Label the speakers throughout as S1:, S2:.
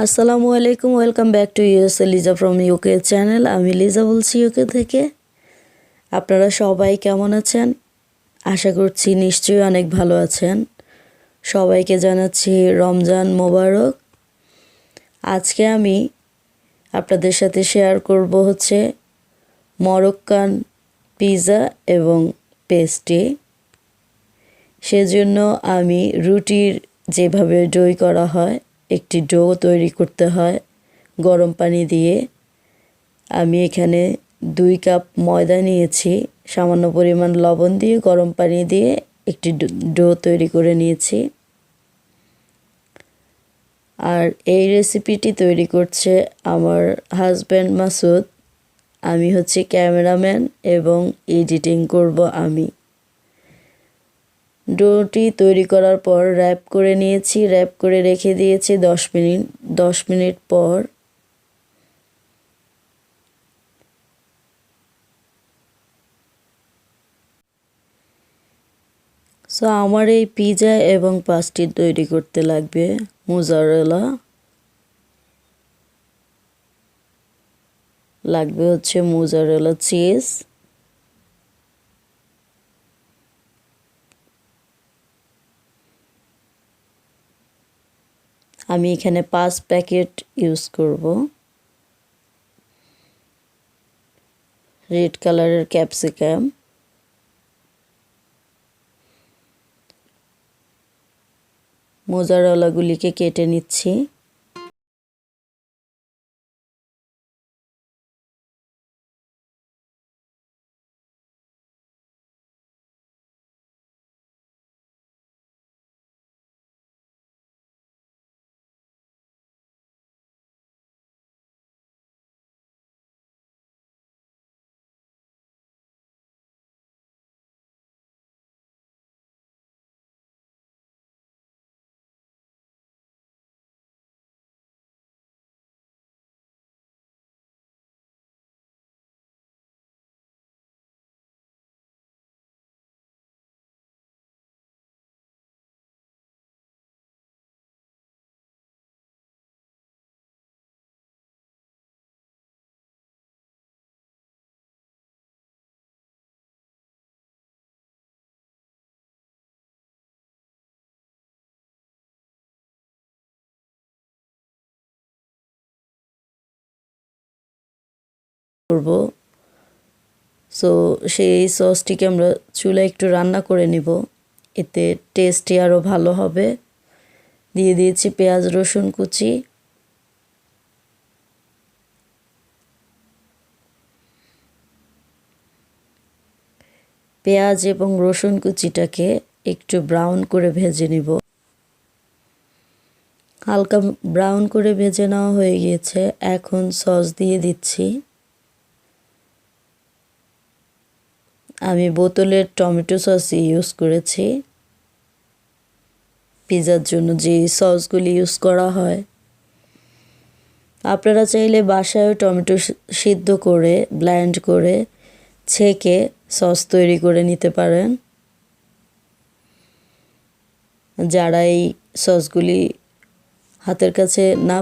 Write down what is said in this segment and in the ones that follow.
S1: আসসালামু আলাইকুম, welcome back to USA Liza from UK channel. আমি লিজা বলছি ইউকে থেকে। আপনারা সবাই কেমন আছেন? আশা করছি নিশ্চয়ই অনেক ভালো আছেন। সবাইকে জানাচ্ছি রমজান মোবারক। আজকে আমি আপনাদের সাথে শেয়ার করব হচ্ছে মরক্কান পিৎজা এবং পেস্ট্রি। সেজন্য আমি রুটির যেভাবে ডো করা হয়, একটি ডো তৈরি করতে হয় গরম পানি দিয়ে। আমি এখানে 2 কাপ ময়দা নিয়েছি, সামান্য পরিমাণ লবণ দিয়ে গরম পানি দিয়ে একটি ডো তৈরি করে নিয়েছি। আর এই রেসিপিটি তৈরি করছে আমার হাজব্যান্ড মাসুদ। আমি হচ্ছে ক্যামেরাম্যান এবং এডিটিং করব আমি। ডোটি তৈরি করার পর র্যাপ করে নিয়েছি, র্যাপ করে রেখে দিয়েছি 10 মিনিট। 10 মিনিট পর আমার এই পিৎজা এবং পাস্টি তৈরি করতে লাগবে মোজারেলা, লাগবে হচ্ছে মোজারেলা চিজ, আমি এখানে 5 প্যাকেট ইউজ করব। রেড কালারের ক্যাপসিকাম, মোজারেলাগুলিকে কেটে নিচ্ছি। করব সেই সসটিকে আমরা চুলায় একটু রান্না করে নিব, এতে টেস্টই আরও ভালো হবে। দিয়ে দিয়েছি পেঁয়াজ রসুন কুচি, পেঁয়াজ এবং রসুন কুচিটাকে একটু ব্রাউন করে ভেজে নিব। হালকা ব্রাউন করে ভেজে নেওয়া হয়ে গিয়েছে। এখন সস দিয়ে দিচ্ছি। আমি বোতলের টমেটো সস ইউজ করেছি। পিৎজার জন্য যে সসগুলি ইউজ করা হয়, আপনারা চাইলে বাসায়ও টমেটো সিদ্ধ করে ব্লেন্ড করে ছেঁকে সস তৈরি করে নিতে পারেন। যারা এই সসগুলি হাতের কাছে না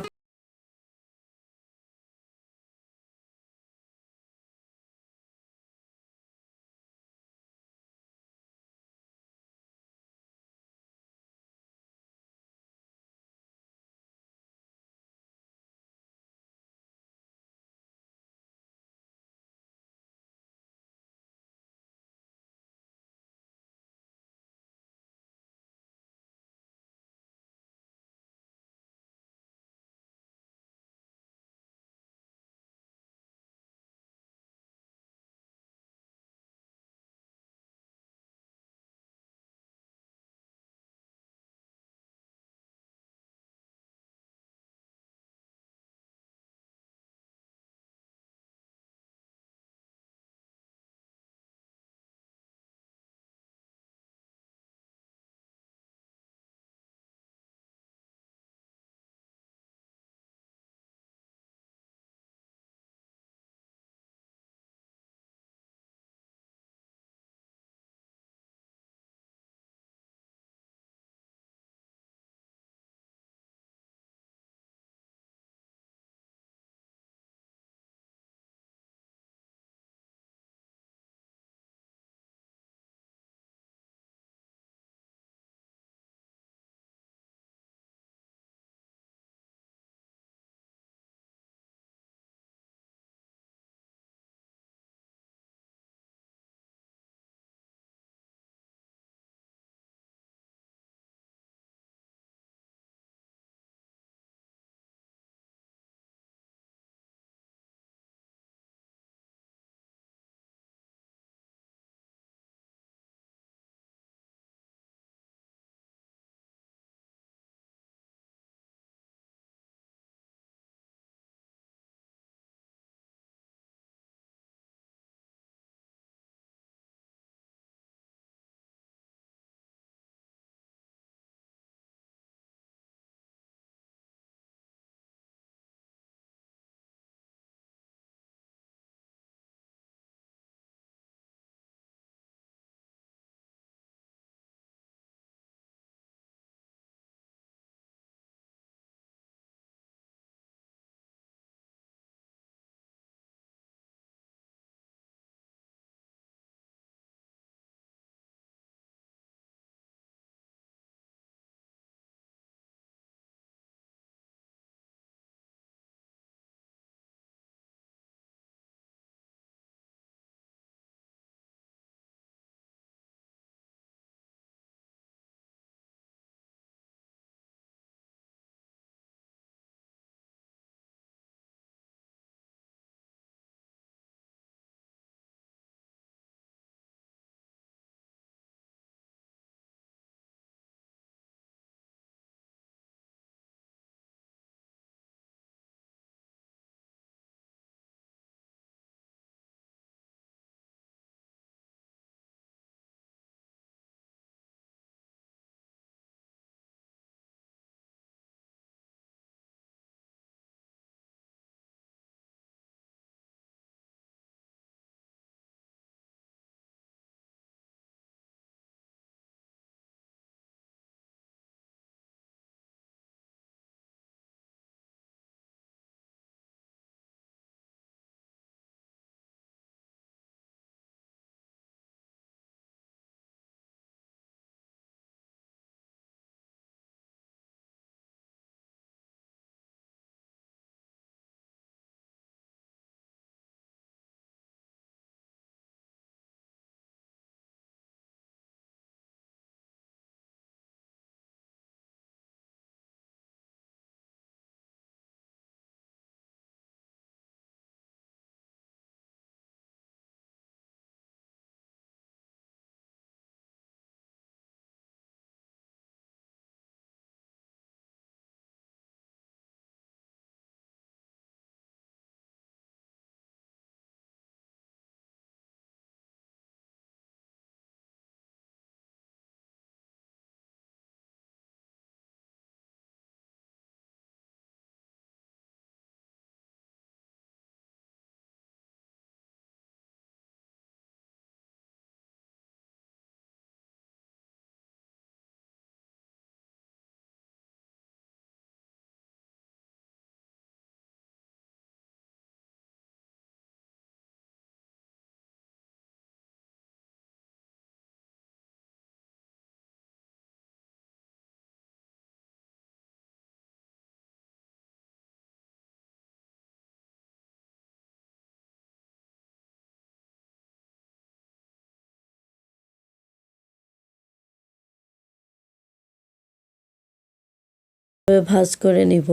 S1: ভাঁজ করে নিব।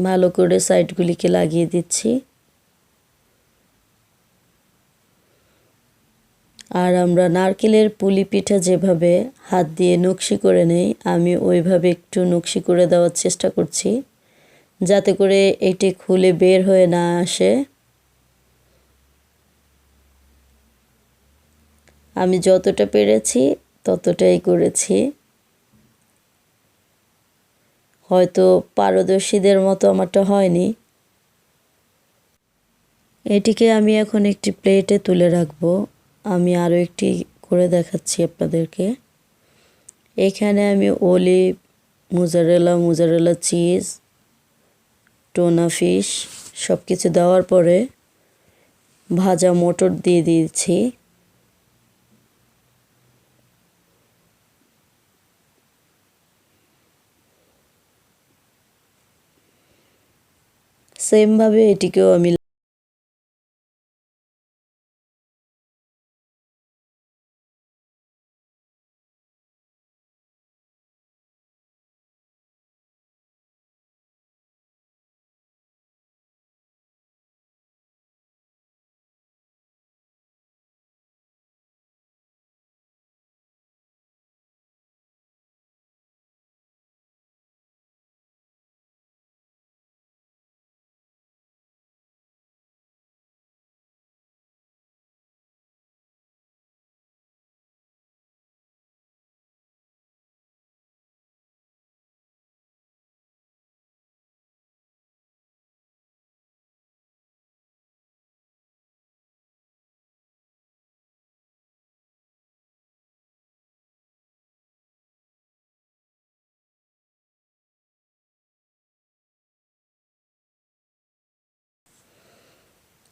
S1: ভালো করে সাইডগুলিকে লাগিয়ে দিচ্ছি। আর আমরা নারকেলের পুলি পিঠা যেভাবে হাত দিয়ে নকশি করে নেই, আমি ওইভাবে একটু নকশি করে দেওয়ার চেষ্টা করছি, যাতে করে এটি খুলে বের হয়ে না আসে। আমি যতটা পেরেছি ততটাই করেছি। হয়তো পারদর্শীদের মতো আমারটা হয়নি। এটিকে আমি এখন একটি প্লেটে তুলে রাখবো। আমি আরও একটি করে দেখাচ্ছি আপনাদেরকে। এখানে আমি olive, mozzarella cheese, tuna fish সব কিছু দেওয়ার পরে ভাজা মটর দিয়ে দিয়েছি। সেমভাবে এটিকেও আমি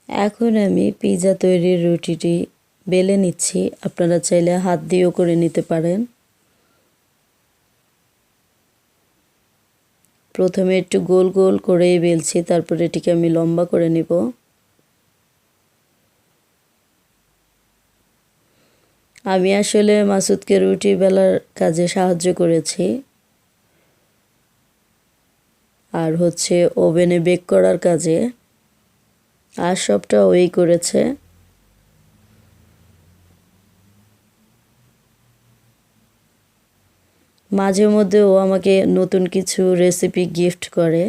S1: এখন আমি পিৎজা তৈরির রুটিটি বেলে নিচ্ছি। আপনারা চাইলে হাত দিয়েও করে নিতে পারেন। প্রথমে একটু গোল গোল করেই বেলছি, তারপর এটিকে আমি লম্বা করে নিব। আমি আসলে মাসুদকে রুটি বেলার কাজে সাহায্য করেছি, আর হচ্ছে ওভেনে বেক করার কাজে, আর সবটা ওই করেছে। মাঝে মধ্যে ও আমাকে নতুন কিছু রেসিপি গিফট করে।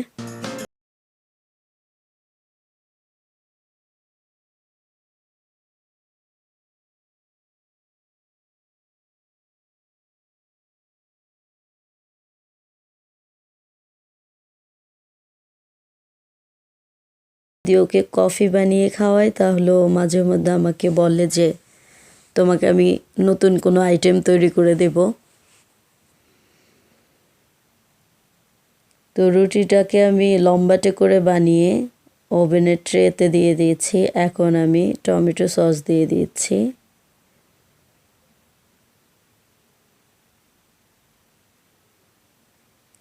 S1: যদি ওকে কফি বানিয়ে খাওয়াই, তাহলে ও মাঝে মধ্যে আমাকে বলে যে তোমাকে আমি নতুন কোনো আইটেম তৈরি করে দেব। তো রুটিটাকে আমি লম্বাটে করে বানিয়ে ওভেনের ট্রেতে দিয়ে দিয়েছি। এখন আমি টমেটো সস দিয়ে দিচ্ছি।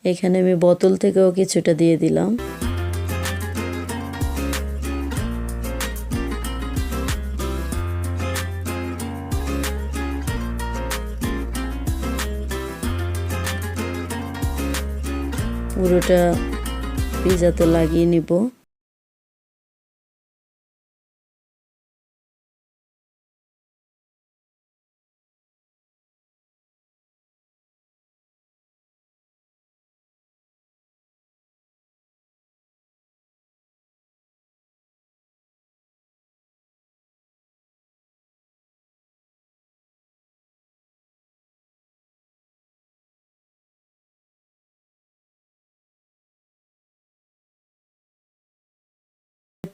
S1: এখানে আমি বোতল থেকেও কিছুটা দিয়ে দিলাম। পুরোটা পিৎজাতে লাগিয়ে নিব।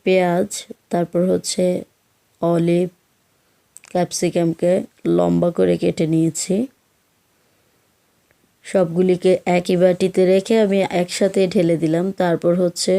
S1: পেঁয়াজ, তারপর হচ্ছে অলিভ, ক্যাপসিকামকে লম্বা করে কেটে নিয়েছি। সবগুলিকে একই বাটিতে রেখে আমি একসাথে ঢেলে দিলাম। তারপর হচ্ছে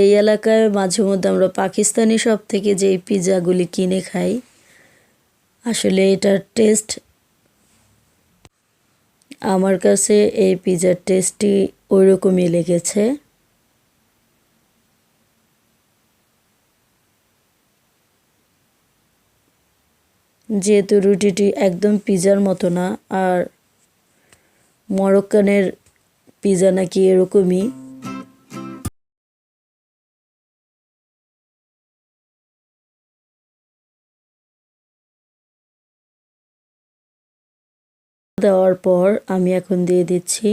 S1: এই এলাকায় মাঝে মধ্যে আমরা পাকিস্তানি শপ থেকে যেই পিৎজাগুলি কিনে খাই, আসলে এটার টেস্ট আমার কাছে এই পিৎজার টেস্টটি ওইরকমই লেগেছে। যেহেতু রুটিটি একদম পিৎজার মতো না, আর মরক্কানের পিৎজা নাকি এরকমই। দেওয়ার পর আমি এখন দিয়ে দিচ্ছি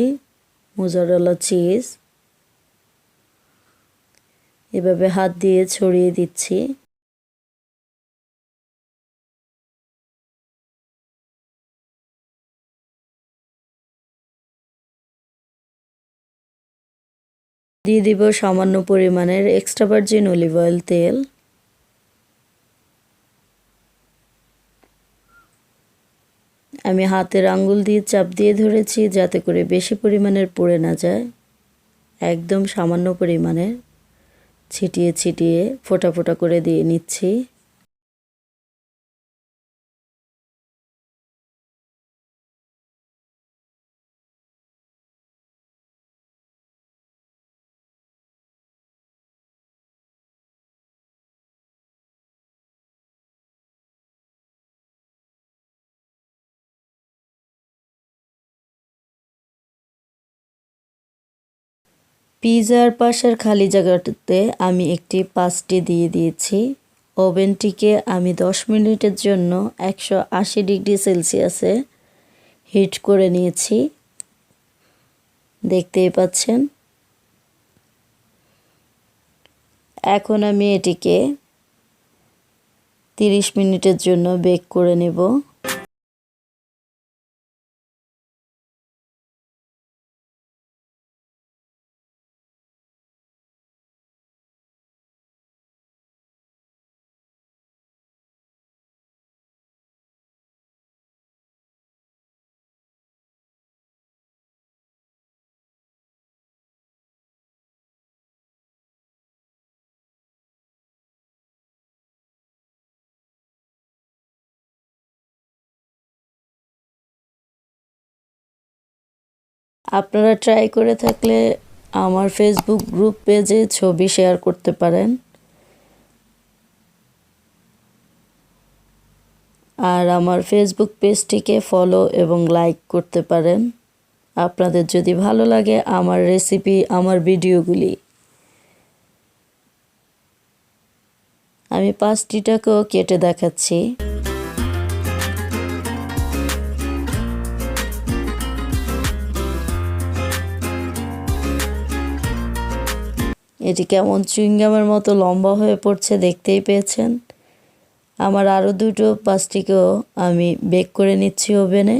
S1: মোজারেলা চিজ। এভাবে হাত দিয়ে ছড়িয়ে দিচ্ছি। দিয়ে দিব সামান্য পরিমাণের এক্সট্রা ভার্জিন অলিভ অয়েল তেল। আমি হাতের আঙ্গুল দিয়ে চাপ দিয়ে ধরেছি যাতে করে বেশি পরিমাণের পড়ে না যায়। একদম সামান্য পরিমাণের ছিটিয়ে ছিটিয়ে ফোঁটা ফোঁটা করে দিয়ে নিচ্ছি। পিৎজার পাশের খালি জায়গাটাতে আমি একটি পাস্টি দিয়ে দিয়েছি। ওভেনটিকে আমি 10 মিনিটের জন্য 180 ডিগ্রি সেলসিয়াসে হিট করে নিয়েছি, দেখতেই পাচ্ছেন। এখন আমি এটিকে 30 মিনিটের জন্য বেক করে নেব। আপনারা ট্রাই করে থাকলে আমার ফেসবুক গ্রুপ পেজে ছবি শেয়ার করতে পারেন, আর আমার ফেসবুক পেজটিকে ফলো এবং লাইক করতে পারেন আপনাদের যদি ভালো লাগে আমার রেসিপি, আমার ভিডিওগুলি। আমি পাস্টিটাকেও কেটে দেখাচ্ছি। এটি কেমন চুইংগামের মতো লম্বা হয়ে পড়ছে, দেখতেই পেয়েছেন। আমার আরও দুটো পাস্টিকেও আমি বেক করে নিচ্ছি ওভেনে।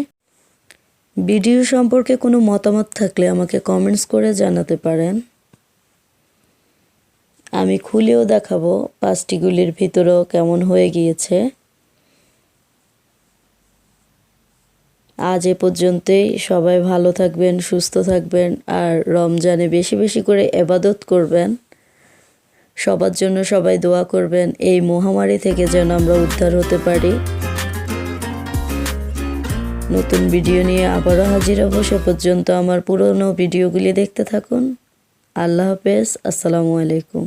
S1: ভিডিও সম্পর্কে কোনো মতামত থাকলে আমাকে কমেন্টস করে জানাতে পারেন। আমি খুলেও দেখাবো পাস্টিগুলির ভিতরেও কেমন হয়ে গিয়েছে। আজ এ পর্যন্তই। সবাই ভালো থাকবেন, সুস্থ থাকবেন, আর রমজানে বেশি বেশি করে ইবাদত করবেন। সবার জন্য সবাই দোয়া করবেন এই মহামারী থেকে যেন আমরা উদ্ধার হতে পারি। নতুন ভিডিও নিয়ে আবারও হাজির হব। সে পর্যন্ত আমার পুরনো ভিডিওগুলি দেখতে থাকুন। আল্লাহ হাফেজ। আসসালামু আলাইকুম।